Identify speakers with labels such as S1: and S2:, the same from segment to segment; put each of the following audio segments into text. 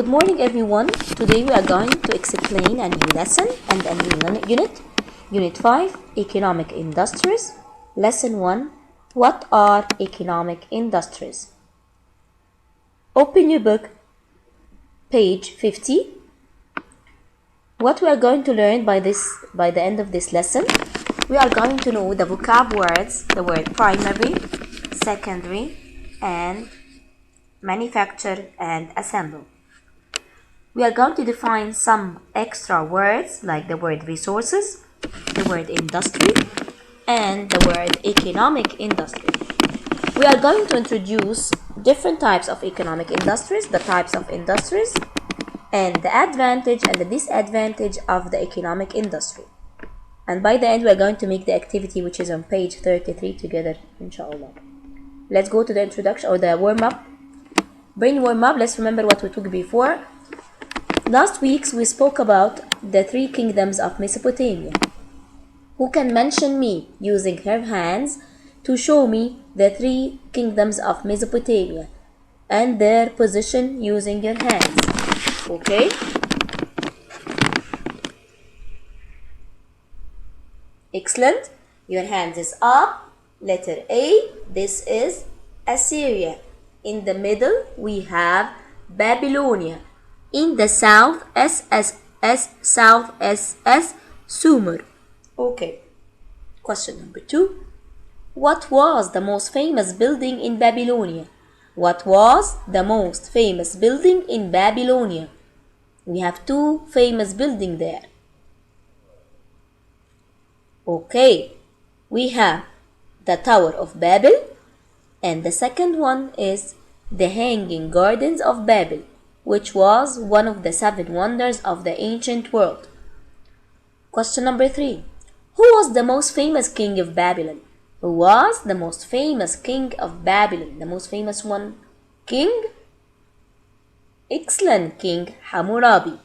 S1: Good morning everyone. Today we are going to explain a new lesson and a new unit. Unit 5, Economic Industries. Lesson 1, what are economic industries? Open your book, page 50. What we are going to learn by the end of this lesson, we are going to know the vocab words, the word primary, secondary, and manufacture and assemble. We are going to define some extra words like the word resources, the word industry, and the word economic industry. We are going to introduce different types of economic industries, the types of industries, and the advantage and the disadvantage of the economic industry. And by the end, we are going to make the activity which is on page 33 together, inshallah. Let's go to the introduction or the warm-up. Brain warm-up, let's remember what we took before. Last week we spoke about the three kingdoms of Mesopotamia. Who can mention me using her hands to show me the three kingdoms of Mesopotamia and their position using your hands? Okay? Excellent. Your hands is up. Letter A, this is Assyria. In the middle we have Babylonia. In the south, south, Sumer. Okay. Question number 2. What was the most famous building in Babylonia? What was the most famous building in Babylonia? We have two famous buildings there. Okay. We have the Tower of Babel, and the second one is the Hanging Gardens of Babel, which was one of the 7 wonders of the ancient world. Question number 3. Who was the most famous king of Babylon? Who was the most famous king of Babylon? The most famous one? King? Excellent, King Hammurabi.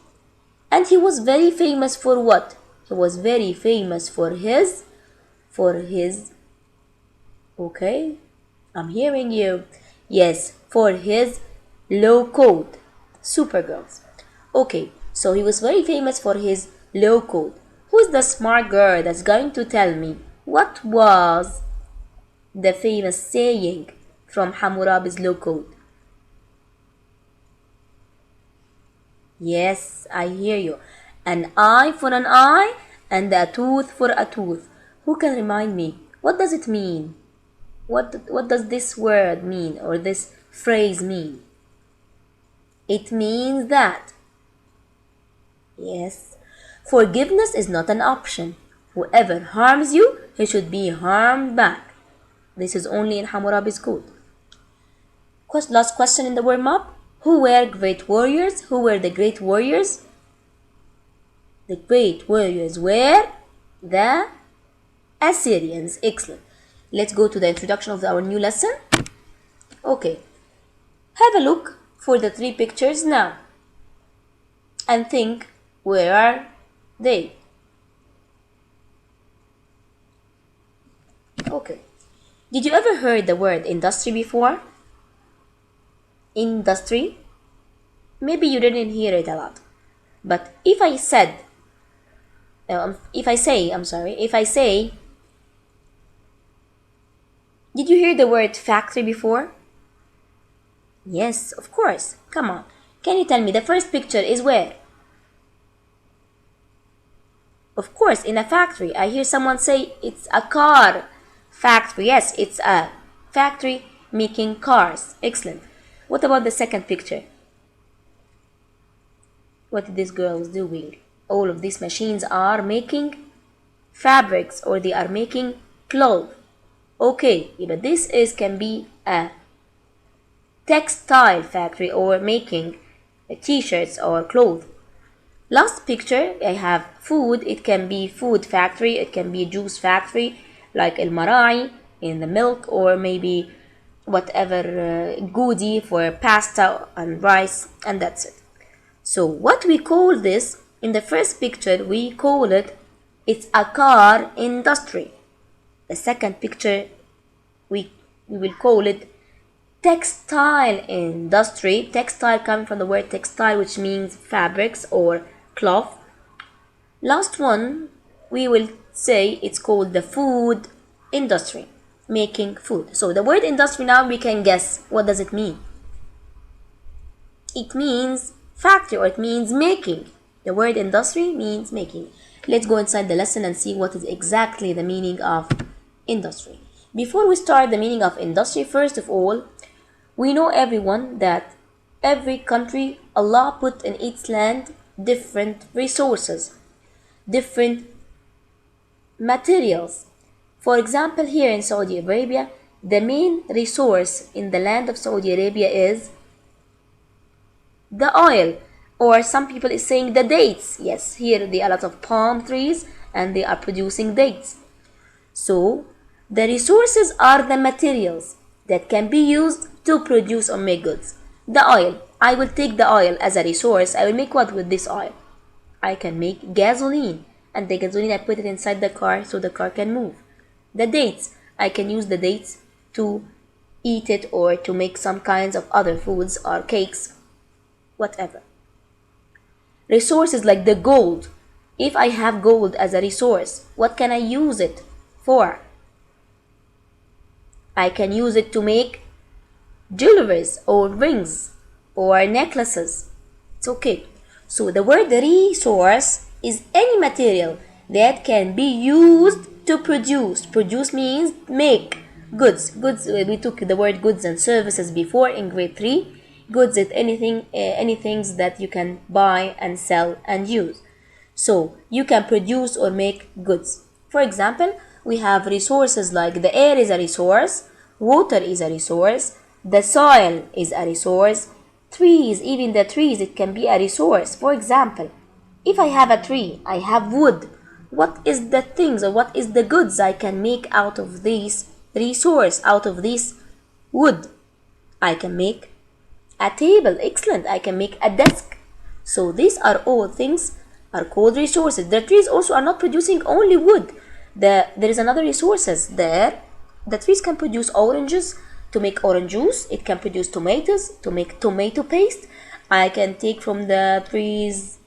S1: And he was very famous for what? He was very famous for his okay, I'm hearing you. Yes, for his low code. Supergirls. Okay, so he was very famous for his low code. Who's the smart girl that's going to tell me what was the famous saying from Hammurabi's low code? Yes, I hear you. An eye for an eye and a tooth for a tooth. Who can remind me? What does it mean? What does this word mean or this phrase mean? It means that, yes, forgiveness is not an option. Whoever harms you, he should be harmed back. This is only in Hammurabi's code. Last question in the warm-up. Who were great warriors? Who were the great warriors? The great warriors were the Assyrians. Excellent. Let's go to the introduction of our new lesson. Okay. Have a look for the 3 pictures now and think, where are they? Okay. Did you ever heard the word industry before? Industry? Maybe you didn't hear it a lot. But if I say, did you hear the word factory before? Yes, of course. Come on. Can you tell me the first picture is where? Of course, in a factory. I hear someone say it's a car factory. Yes, it's a factory making cars. Excellent. What about the second picture? What this girl is doing? All of these machines are making fabrics or they are making clothes. Okay, but this can be a textile factory or making t-shirts or clothes. Last picture, I have food. It can be food factory. It can be a juice factory like El Marai in the milk, or maybe whatever goodie for pasta and rice, and that's it. So what we call this, in the first picture, we call it's a car industry. The second picture, we will call it textile industry. Textile coming from the word textile, which means fabrics or cloth. Last one, we will say it's called the food industry, making food. So the word industry, now we can guess what does it mean. It means factory, or it means making. The word industry means making. Let's go inside the lesson and see what is exactly the meaning of industry. Before we start the meaning of industry, first of all, we know everyone that every country, Allah put in its land different resources, different materials. For example, here in Saudi Arabia, the main resource in the land of Saudi Arabia is the oil, or some people is saying the dates. Yes, here there are a lot of palm trees and they are producing dates. So the resources are the materials that can be used to produce or make goods. The oil, I will take the oil as a resource. I will make what with this oil? I can make gasoline, and the gasoline I put it inside the car so the car can move. The dates, I can use the dates to eat it or to make some kinds of other foods or cakes, whatever. Resources like the gold. If I have gold as a resource, what can I use it for? I can use it to make jewelries or rings or necklaces. It's okay. So the word resource is any material that can be used to produce. Produce means make. Goods. Goods, we took the word goods and services before in grade 3. Goods is anything, any things that you can buy and sell and use. So you can produce or make goods. For example, we have resources like the air is a resource, water is a resource, the soil is a resource, trees, even the trees, it can be a resource. For example, if I have a tree, I have wood. What is the things or what is the goods I can make out of this resource, out of this wood? I can make a table. Excellent. I can make a desk. So these are all things are called resources. The trees also are not producing only wood. There is another resources there. The trees can produce oranges to make orange juice. It can produce tomatoes to make tomato paste. I can take from the trees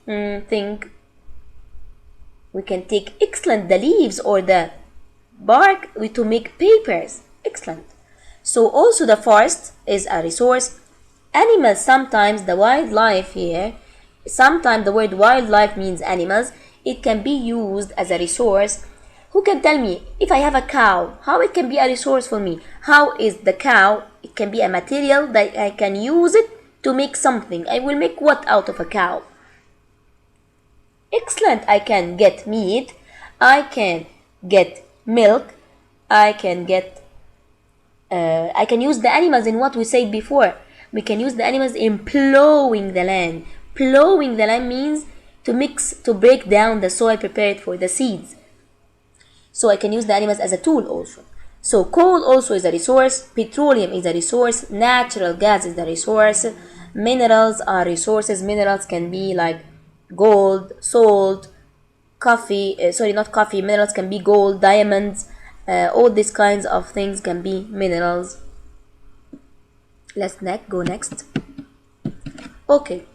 S1: we can take excellent the leaves or the bark to make papers. Excellent. So also the forest is a resource. Animals, sometimes the wildlife here, sometimes the word wildlife means animals. It can be used as a resource. Who can tell me if I have a cow, how it can be a resource for me? How is the cow? It can be a material that I can use it to make something. I will make what out of a cow? Excellent. I can get meat. I can get milk. I can use the animals in what we said before. We can use the animals in plowing the land. Plowing the land means to break down the soil prepared for the seeds. So I can use the animals as a tool also. So coal also is a resource, petroleum is a resource, natural gas is a resource, minerals are resources. Minerals can be like gold, salt, coffee, not coffee, minerals can be gold, diamonds, all these kinds of things can be minerals. Let's go next. Okay,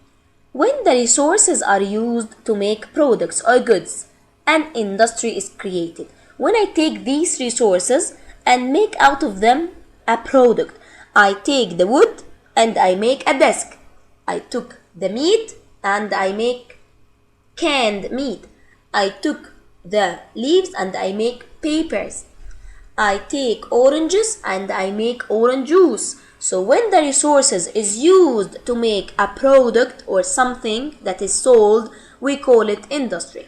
S1: when the resources are used to make products or goods, an industry is created. When I take these resources and make out of them a product, I take the wood and I make a desk. I took the meat and I make canned meat. I took the leaves and I make papers. I take oranges and I make orange juice. So when the resources is used to make a product or something that is sold, we call it industry.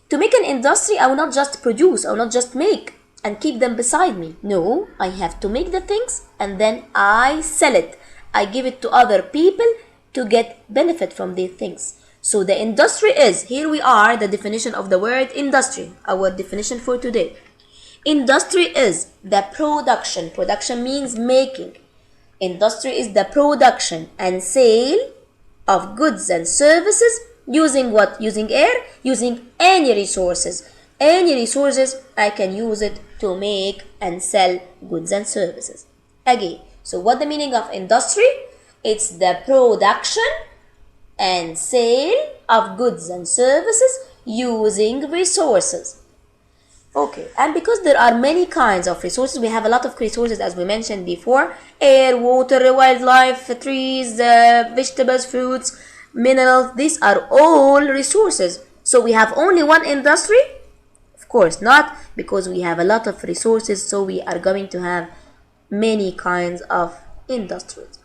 S1: To make an industry, I will not just produce, I will not just make and keep them beside me. No, I have to make the things and then I sell it. I give it to other people to get benefit from these things. So the industry is, here we are, the definition of the word industry, our definition for today. Industry is the production. Production means making. Industry is the production and sale of goods and services using what? Using air, using any resources. Any resources, I can use it to make and sell goods and services. Again, So what the meaning of industry? It's the production and sale of goods and services using resources. Okay, and because there are many kinds of resources, we have a lot of resources as we mentioned before: air, water, wildlife, trees, vegetables, fruits, minerals. These are all resources. So we have only one industry? Of course not, because we have a lot of resources, so we are going to have many kinds of industries.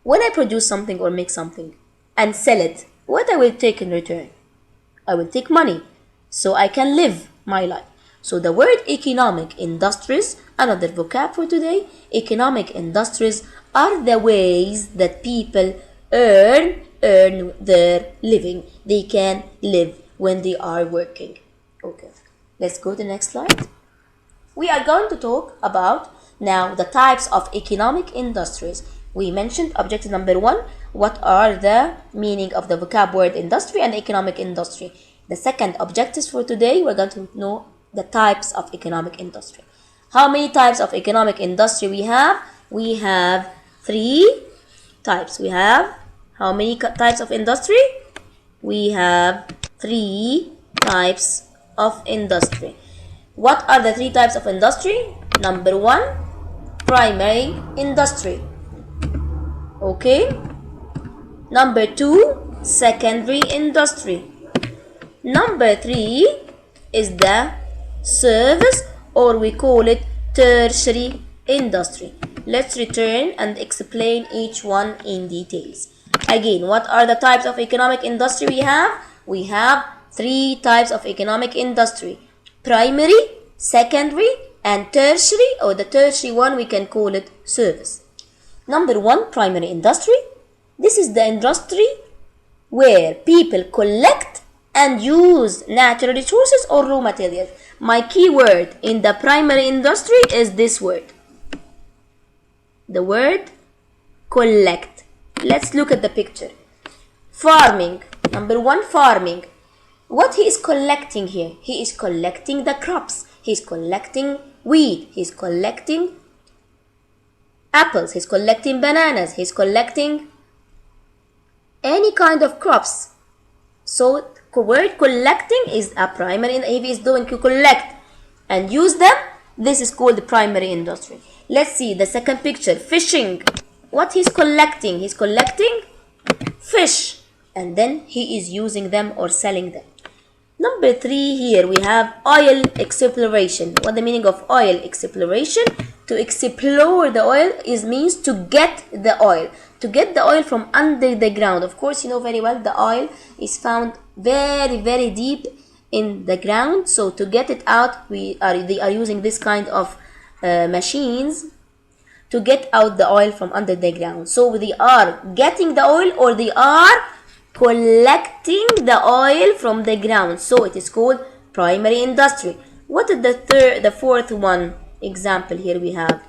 S1: When I produce something or make something and sell it, what I will take in return? I will take money so I can live my life. So the word economic industries, another vocab for today, economic industries are the ways that people earn their living. They can live when they are working. Okay, let's go to the next slide. We are going to talk about now the types of economic industries. We mentioned objective number 1, what are the meaning of the vocab word industry and economic industry. The second objectives for today, we're going to know the types of economic industry. How many types of economic industry we have? We have 3 types. We have how many types of industry? We have 3 types of industry. What are the 3 types of industry? Number 1, primary industry. Okay. Number 2, secondary industry. Number 3 is the service, or we call it tertiary industry. Let's return and explain each one in details. Again, what are the types of economic industry we have? We have 3 types of economic industry: primary, secondary, and tertiary, or the tertiary one we can call it service. Number 1, primary industry. This is the industry where people collect and use natural resources or raw materials. My key word in the primary industry is this word, the word collect. Let's look at the picture. Farming. Number 1, farming. What he is collecting here? He is collecting the crops. He is collecting wheat. He is collecting apples. He is collecting bananas. He is collecting any kind of crops. So word collecting is a primary. If he is doing to collect and use them, this is called the primary industry. Let's see the second picture. Fishing. What he's collecting? He's collecting fish, and then he is using them or selling them. Number 3, here we have oil exploration. What the meaning of oil exploration? To explore the oil means to get the oil. To get the oil from under the ground. Of course, you know very well the oil is found very, very deep in the ground. So to get it out, they are using this kind of machines to get out the oil from under the ground. So they are getting the oil, or they are collecting the oil from the ground. So it is called primary industry. What is the fourth one? Example here we have.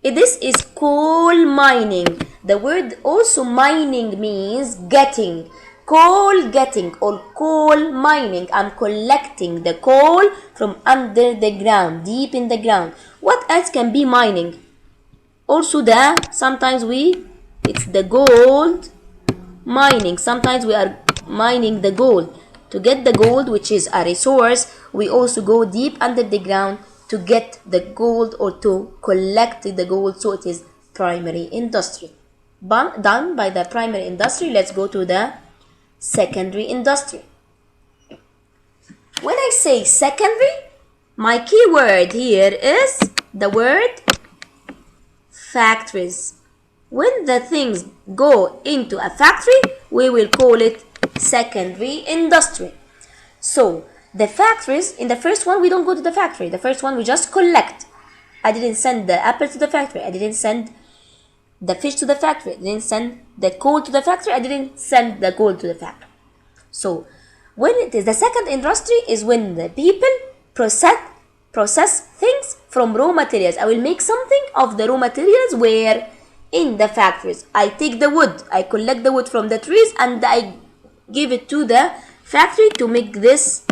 S1: This is coal mining. The word also mining means getting. Coal getting or coal mining. I'm collecting the coal from under the ground, deep in the ground. What else can be mining? Also sometimes it's the gold mining. Sometimes we are mining the gold. To get the gold, which is a resource, we also go deep under the ground to get the gold or to collect the gold. So it is primary industry. Done by the primary industry. Let's go to the secondary industry. When I say secondary, my key word here is the word factories. When the things go into a factory, we will call it secondary industry. So the factories, in the first one we don't go to the factory. The first one we just collect. I didn't send the apple to the factory. I didn't send the fish to the factory. I didn't send the coal to the factory. I didn't send the gold to the factory. So when it is the second industry is when the people process things from raw materials. I will make something of the raw materials where in the factories. I take the wood, I collect the wood from the trees, and I give it to the factory to make this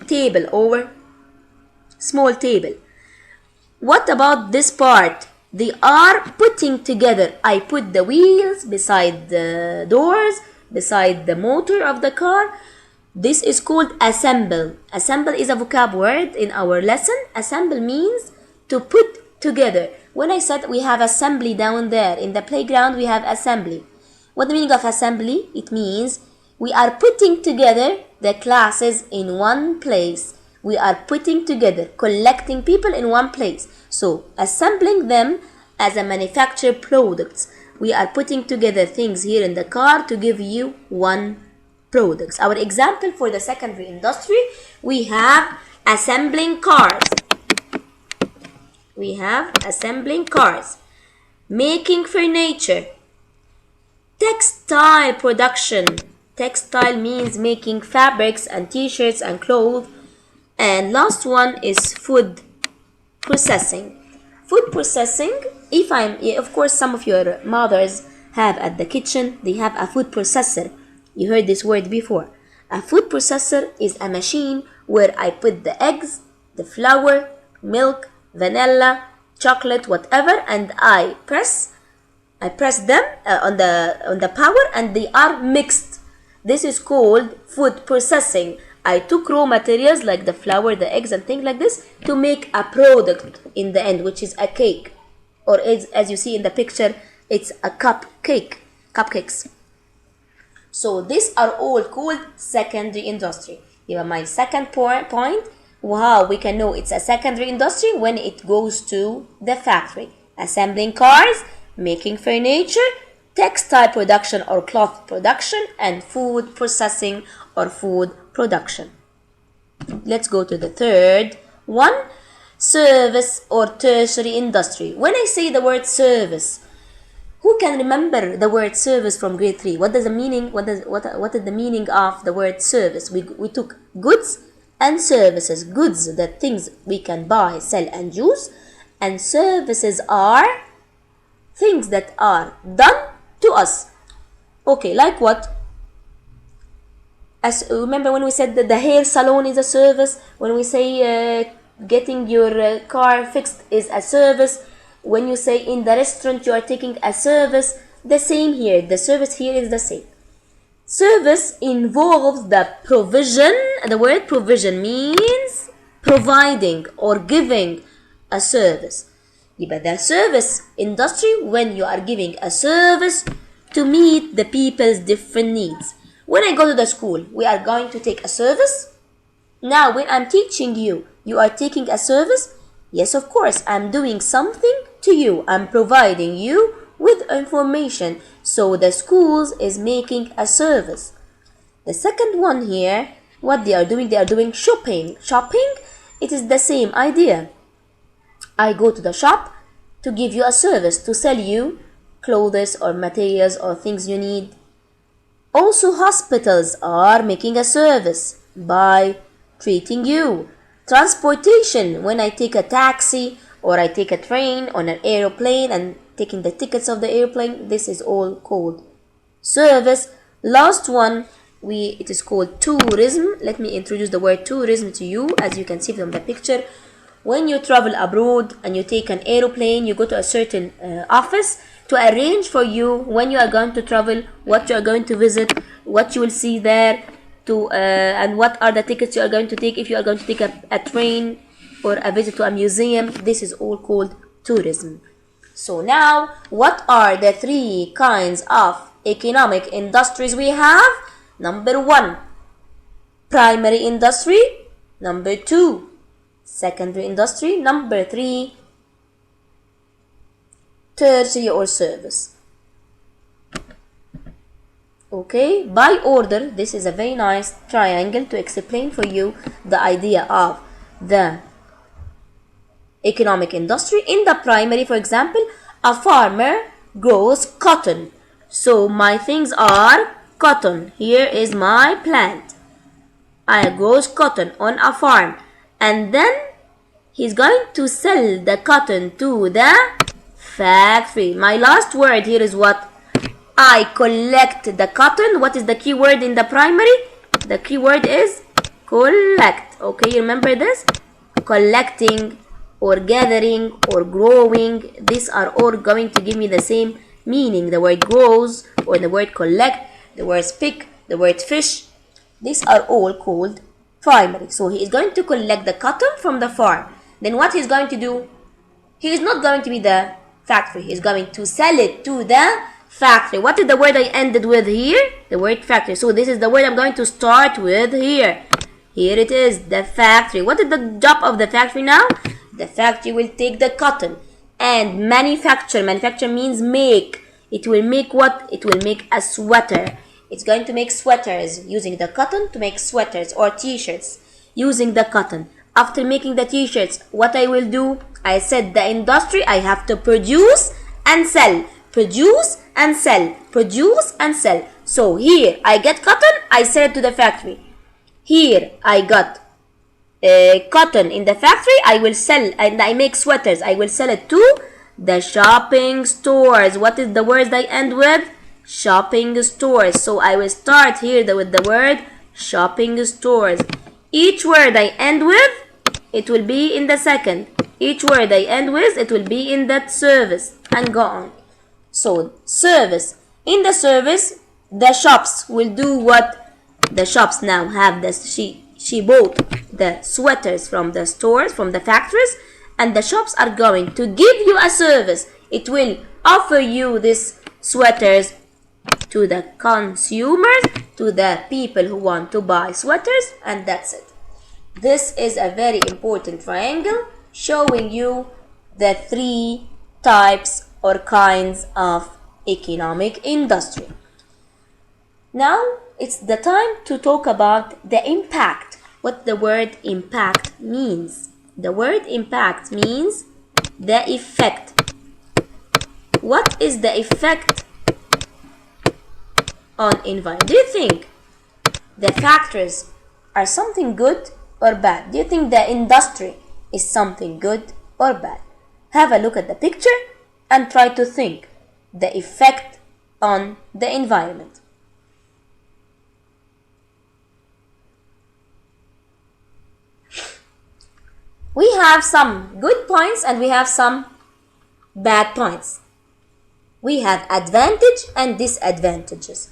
S1: table or small table. What about this part? They are putting together. I put the wheels beside the doors, beside the motor of the car. This is called assemble. Assemble is a vocab word in our lesson. Assemble means to put together. When I said we have assembly down there in the playground, we have assembly. What the meaning of assembly? It means we are putting together the classes in one place. We are putting together, collecting people in one place. So, assembling them as a manufactured products. We are putting together things here in the car to give you one products. Our example for the secondary industry, we have assembling cars. We have assembling cars, making furniture, textile production. Textile means making fabrics and t-shirts and clothes. And last one is food processing. Food processing, of course, some of your mothers have at the kitchen, they have a food processor. You heard this word before. A food processor is a machine where I put the eggs, the flour, milk, vanilla, chocolate, whatever, and I press them on the power, and they are mixed. This is called food processing. I took raw materials like the flour, the eggs, and things like this to make a product in the end, which is a cake, or as you see in the picture, it's a cupcakes. So these are all called secondary industry. You have my second point. Wow, we can know it's a secondary industry when it goes to the factory. Assembling cars, making furniture, textile production or cloth production, and food processing or food production. Let's go to the third one, service or tertiary industry. When I say the word service, who can remember the word service from grade 3? What is the meaning? What is the meaning of the word service? We took goods and services. Goods, the things we can buy, sell, and use, and services are things that are done to us. Okay, like what? As remember when we said that the hair salon is a service. When we say getting your car fixed is a service. When you say in the restaurant you are taking a service, the same here. The service here is the same. Service involves the provision. The word provision means providing or giving a service. But the service industry, when you are giving a service to meet the people's different needs. When I go to the school, we are going to take a service. Now, when I'm teaching you, you are taking a service. Yes, of course, I'm doing something to you. I'm providing you with information. So the schools is making a service. The second one here, what they are doing shopping. Shopping, it is the same idea. I go to the shop to give you a service, to sell you clothes or materials or things you need. Also, hospitals are making a service by treating you. Transportation, when I take a taxi or I take a train on an airplane and taking the tickets of the airplane, this is all called service. Last one, it is called tourism. Let me introduce the word tourism to you. As you can see from the picture, when you travel abroad and you take an airplane, you go to a certain office to arrange for you when you are going to travel, what you are going to visit, what you will see there, and what are the tickets you are going to take. If you are going to take a train or a visit to a museum, this is all called tourism. So now, what are the three kinds of economic industries we have? Number 1, primary industry. Number 2, secondary industry. Number 3, tertiary or service. Okay, by order, this is a very nice triangle to explain for you the idea of the economic industry. In the primary, for example, a farmer grows cotton. So my things are cotton. Here is my plant. I grows cotton on a farm, and then he's going to sell the cotton to the factory. My last word here is what? I collect the cotton. What is the key word in the primary? The key word is collect. Okay, remember this? Collecting or gathering or growing. These are all going to give me the same meaning. The word grows or the word collect, the word pick, the word fish. These are all called primary. So he is going to collect the cotton from the farm. Then what he's going to do? He is not going to be the factory. He's going to sell it to the factory. What is the word I ended with here? The word factory. So this is the word I'm going to start with here. Here it is, the factory. What is the job of the factory now? The factory will take the cotton and manufacture. Manufacture means make. It will make what? It will make a sweater. It's going to make sweaters using the cotton to make sweaters or t-shirts using the cotton. After making the t-shirts, what I will do? I said the industry, I have to produce and sell. Produce and sell. Produce and sell. So here I get cotton, I sell it to the factory. Here I got cotton in the factory, I will sell, and I make sweaters. I will sell it to the shopping stores. What is the words I end with? Shopping stores. So I will start here with the word shopping stores. Each word I end with, it will be in the second. Each word I end with, it will be in that service, and go on. So service. In the service, the shops will do what? The shops now have this. She bought the sweaters from the stores, from the factories, and the shops are going to give you a service. It will offer you these sweaters to the consumers, to the people who want to buy sweaters, and that's it. This is a very important triangle showing you the three types or kinds of economic industry. Now it's the time to talk about the impact. What the word impact means. The word impact means the effect. What is the effect on environment? Do you think the factors are something good or bad? Do you think the industry is something good or bad? Have a look at the picture and try to think the effect on the environment. We have some good points and we have some bad points. We have advantage and disadvantages.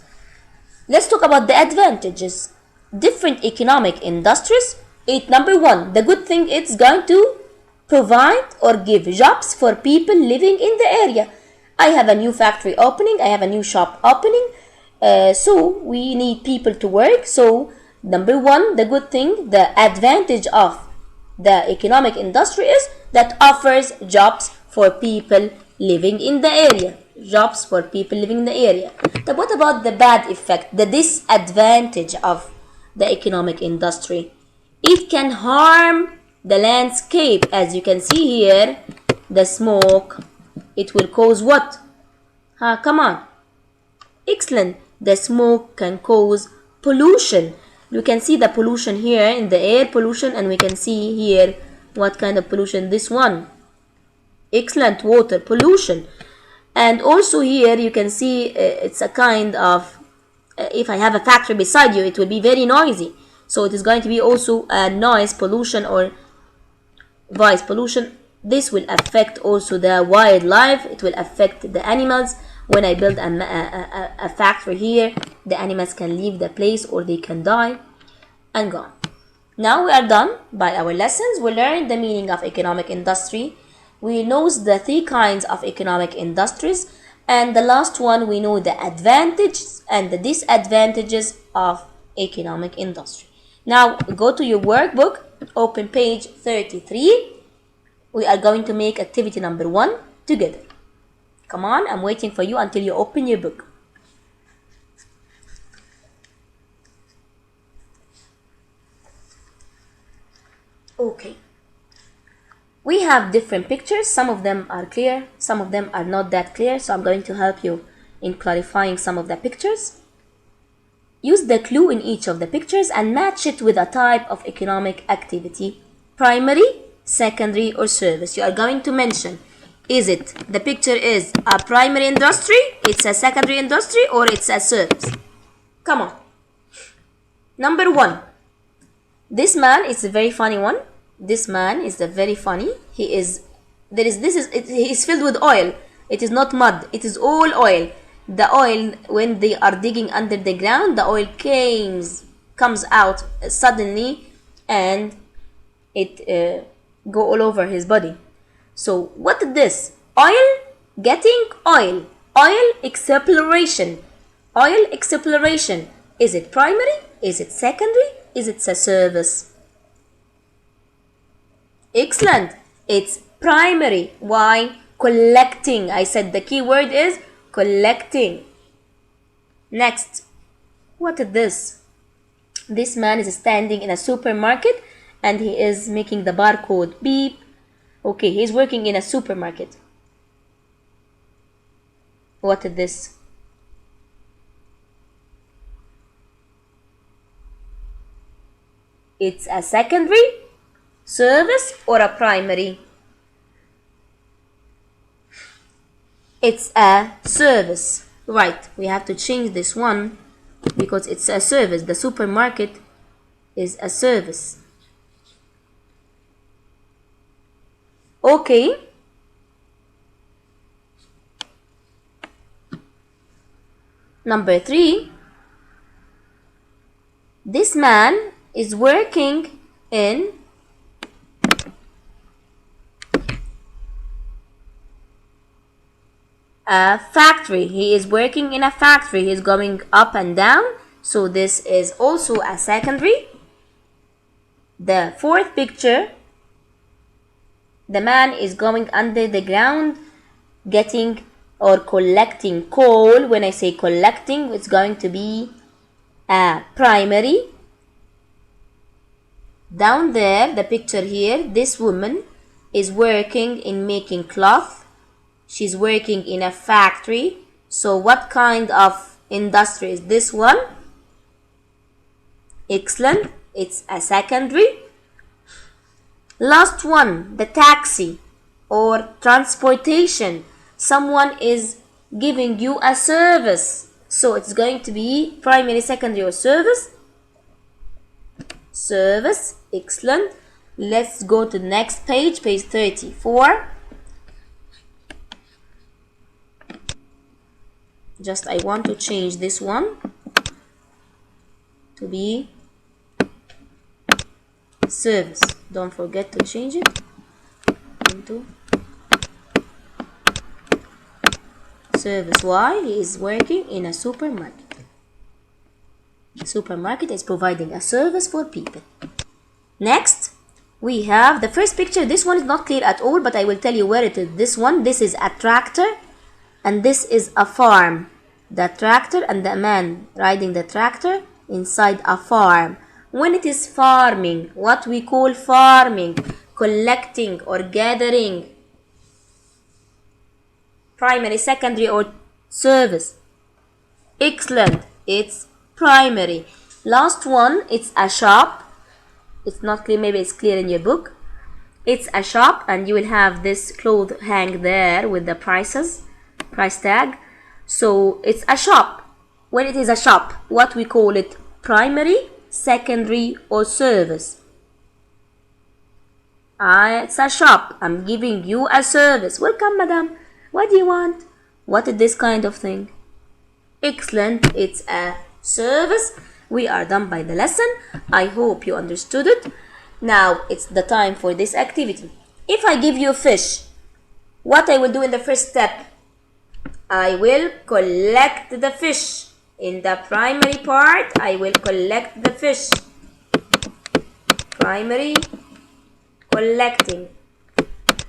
S1: Let's talk about the advantages. Different economic industries. Number one, the good thing, it's going to provide or give jobs for people living in the area. I have a new factory opening, I have a new shop opening, so we need people to work. So number one, the good thing, the advantage of the economic industry is that offers jobs for people living in the area. Jobs for people living in the area. But what about the bad effect, the disadvantage of the economic industry? It can harm the landscape. As you can see here, the smoke, it will cause what? Come on. Excellent. The smoke can cause pollution. You can see the pollution here in the air pollution, and we can see here what kind of pollution. This one. Excellent, water pollution. And also here you can see it's a kind of, if I have a factory beside you, it will be very noisy. So it is going to be also a noise pollution or voice pollution. This will affect also the wildlife. It will affect the animals. When I build a factory here, the animals can leave the place or they can die and gone. Now we are done by our lessons. We learned the meaning of economic industry. We know the three kinds of economic industries. And the last one, we know the advantages and the disadvantages of economic industry. Now go to your workbook, open page 33. We are going to make activity number 1 together. Come on, I'm waiting for you until you open your book. Okay. We have different pictures. Some of them are clear, some of them are not that clear. So I'm going to help you in clarifying some of the pictures. Use the clue in each of the pictures and match it with a type of economic activity. Primary, secondary, or service. You are going to mention, is it the picture is a primary industry, it's a secondary industry, or it's a service? Come on. Number 1. This man is a very funny one. This man is very funny. He is he is filled with oil. It is not mud, it is all oil. The oil, when they are digging under the ground, the oil comes out suddenly, and it go all over his body. So what is this? Oil getting oil. Oil exploration. Oil exploration. Is it primary? Is it secondary? Is it a service? Excellent. It's primary. Why? Collecting. I said the key word is collecting. Next. What is this? This man is standing in a supermarket and he is making the barcode beep. Okay, he's working in a supermarket. What is this? It's a secondary, service, or a primary? It's a service. Right, we have to change this one because it's a service. The supermarket is a service. Okay. Number 3. This man is working in a factory. He is working in a factory. He is going up and down. So this is also a secondary. The 4th picture, the man is going under the ground getting or collecting coal. When I say collecting, it's going to be a primary. Down there, the picture here, this woman is working in making cloth. She's working in a factory. So what kind of industry is this one? Excellent. It's a secondary. Last one, the taxi or transportation. Someone is giving you a service. So it's going to be primary, secondary, or service. Service. Excellent. Let's go to the next page, page 34. Just I want to change this one to be service. Don't forget to change it into service. Why? He is working in a supermarket. Supermarket is providing a service for people. Next, we have the first picture. This one is not clear at all, but I will tell you where it is. This one, this is a tractor, and this is a farm. The tractor and the man riding the tractor inside a farm. When it is farming, what we call farming, collecting or gathering. Primary, secondary, or service? Excellent. It's primary. Last one, it's a shop. It's not clear, maybe it's clear in your book. It's a shop, and you will have this cloth hang there with the price tag. So it's a shop. When it is a shop, what we call it? Primary, secondary, or service? It's a shop. I'm giving you a service. Welcome, madam. What do you want? What is this kind of thing? Excellent. It's a service. We are done by the lesson. I hope you understood it. Now it's the time for this activity. If I give you a fish, what I will do in the first step? I will collect the fish. In the primary part, I will collect the fish. Primary, collecting.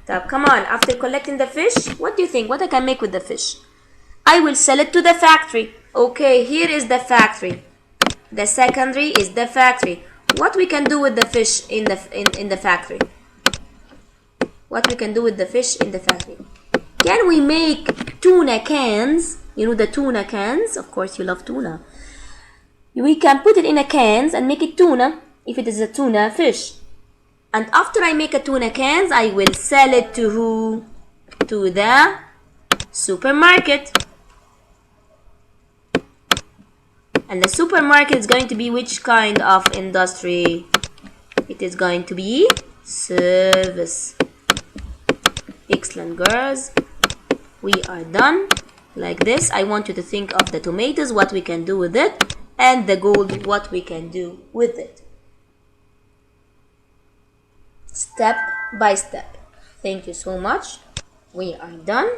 S1: So come on, after collecting the fish, what do you think? What I can make with the fish? I will sell it to the factory. Okay, here is the factory. The secondary is the factory. What we can do with the fish in the factory? What we can do with the fish in the factory? Can we make tuna cans? You know the tuna cans? Of course you love tuna. We can put it in a cans and make it tuna if it is a tuna fish. And after I make a tuna cans, I will sell it to who? To the supermarket. And the supermarket is going to be which kind of industry? It is going to be service. Excellent, girls. We are done. Like this, I want you to think of the tomatoes, what we can do with it, and the gold, what we can do with it. Step by step. Thank you so much. We are done.